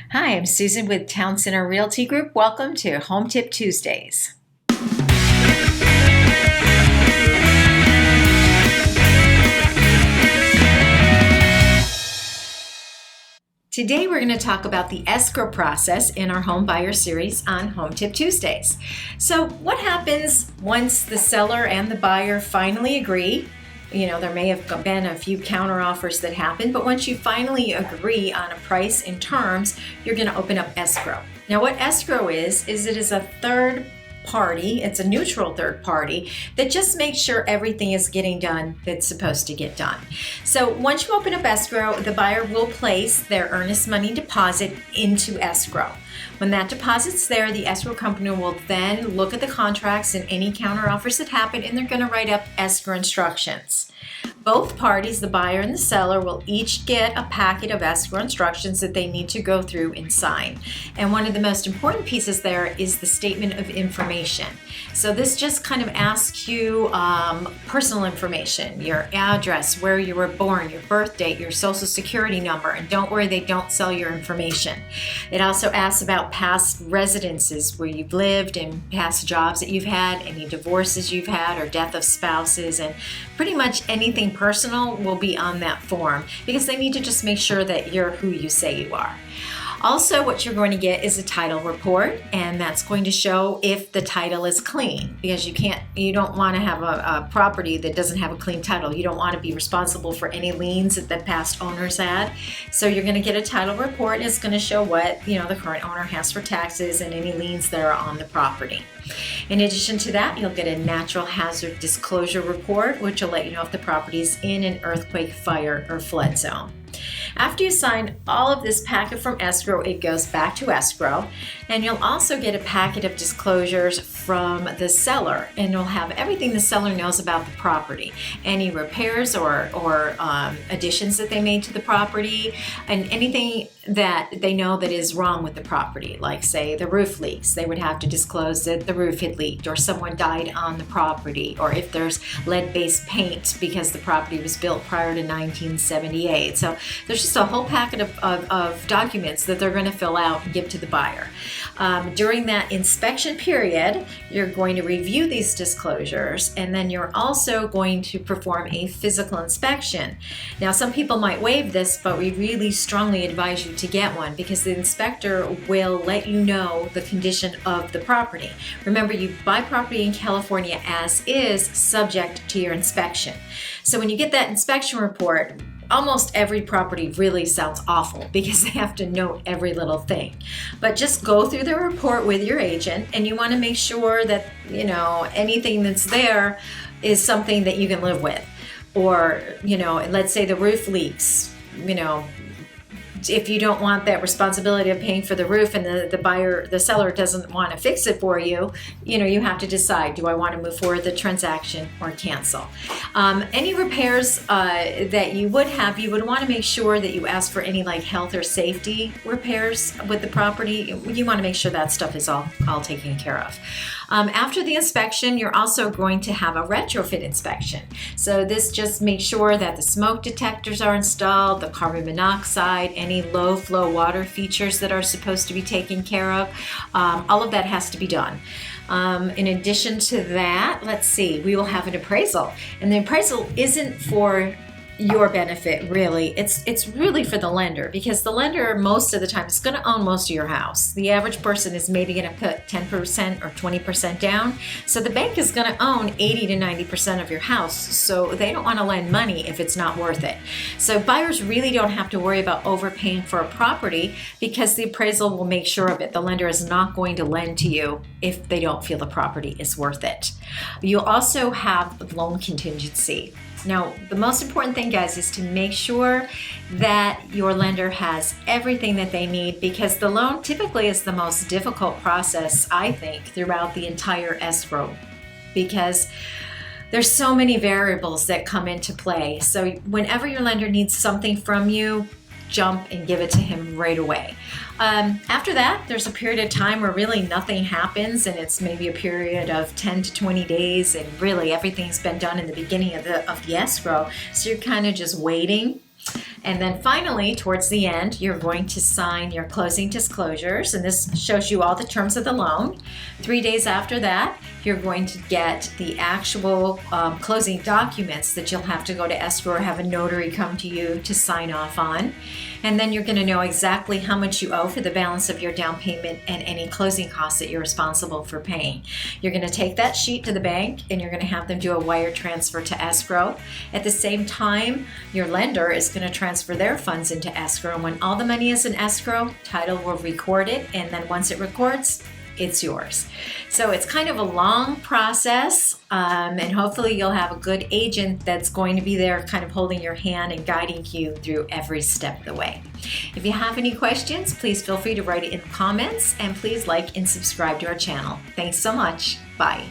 Hi, I'm Susan with Town Center Realty Group. Welcome to Home Tip Tuesdays. Today we're going to talk about the escrow process in our home buyer series on Home Tip Tuesdays. So what happens once the seller and the buyer finally agree? There may have been a few counteroffers that happen, but once you finally agree on a price and terms, you're going to open up escrow. Now what escrow is it is a third party, it's a neutral third party that just makes sure everything is getting done that's supposed to get done. So once you open up escrow, the buyer will place their earnest money deposit into escrow. When that deposit's there, the escrow company will then look at the contracts and any counteroffers that happen, and they're going to write up escrow instructions. Both parties, the buyer and the seller, will each get a packet of escrow instructions that they need to go through and sign. And one of the most important pieces there is the statement of information. So this just kind of asks you personal information, your address, where you were born, your birth date, your social security number, and don't worry, they don't sell your information. It also asks about past residences, where you've lived, and past jobs that you've had, any divorces you've had, or death of spouses, and pretty much anything personal will be on that form, because they need to just make sure that you're who you say you are. Also, what you're going to get is a title report, and that's going to show if the title is clean, because you don't want to have a property that doesn't have a clean title. You don't want to be responsible for any liens that the past owners had. So you're going to get a title report, and it's going to show what the current owner has for taxes and any liens that are on the property. In addition to that, you'll get a natural hazard disclosure report, which will let you know if the property is in an earthquake, fire, or flood zone. After you sign all of this packet from escrow, it goes back to escrow, and you'll also get a packet of disclosures from the seller, and you'll have everything the seller knows about the property, any repairs or additions that they made to the property, and anything that they know that is wrong with the property, like say the roof leaks. They would have to disclose that the roof had leaked, or someone died on the property, or if there's lead-based paint because the property was built prior to 1978. So there's just a whole packet of documents that they're going to fill out and give to the buyer. During that inspection period, you're going to review these disclosures, and then you're also going to perform a physical inspection. Now, some people might waive this, but we really strongly advise you to get one, because the inspector will let you know the condition of the property. Remember, you buy property in California as is, subject to your inspection. So when you get that inspection report, almost every property really sounds awful because they have to note every little thing. But just go through the report with your agent, and you want to make sure that anything that's there is something that you can live with. Or let's say the roof leaks, if you don't want that responsibility of paying for the roof, and the seller doesn't want to fix it for you, you have to decide, do I want to move forward the transaction or cancel? Any repairs that you would want to make sure that you ask for any health or safety repairs with the property. You want to make sure that stuff is all taken care of. After the inspection, you're also going to have a retrofit inspection. So this just makes sure that the smoke detectors are installed, the carbon monoxide, any low flow water features that are supposed to be taken care of. All of that has to be done. In addition to that, we will have an appraisal. And the appraisal isn't for your benefit, really. It's really for the lender, because the lender most of the time is going to own most of your house. The average person is maybe going to put 10% or 20% down. So the bank is going to own 80 to 90% of your house. So they don't want to lend money if it's not worth it. So buyers really don't have to worry about overpaying for a property, because the appraisal will make sure of it. The lender is not going to lend to you if they don't feel the property is worth it. You'll also have loan contingency. Now, the most important thing, guys, is to make sure that your lender has everything that they need, because the loan typically is the most difficult process, I think, throughout the entire escrow, because there's so many variables that come into play. So whenever your lender needs something from you, jump and give it to him right away. After that, there's a period of time where really nothing happens, and it's maybe a period of 10 to 20 days, and really everything's been done in the beginning of the escrow. So you're kind of just waiting. And then finally, towards the end, you're going to sign your closing disclosures, and this shows you all the terms of the loan. 3 days after that, you're going to get the actual closing documents that you'll have to go to escrow or have a notary come to you to sign off on. And then you're going to know exactly how much you owe for the balance of your down payment and any closing costs that you're responsible for paying. You're going to take that sheet to the bank and you're going to have them do a wire transfer to escrow. At the same time, your lender is going to transfer their funds into escrow. And when all the money is in escrow, title will record it. And then once it records, it's yours. So it's kind of a long process, and hopefully you'll have a good agent that's going to be there kind of holding your hand and guiding you through every step of the way. If you have any questions, please feel free to write it in the comments, and please like and subscribe to our channel. Thanks so much. Bye.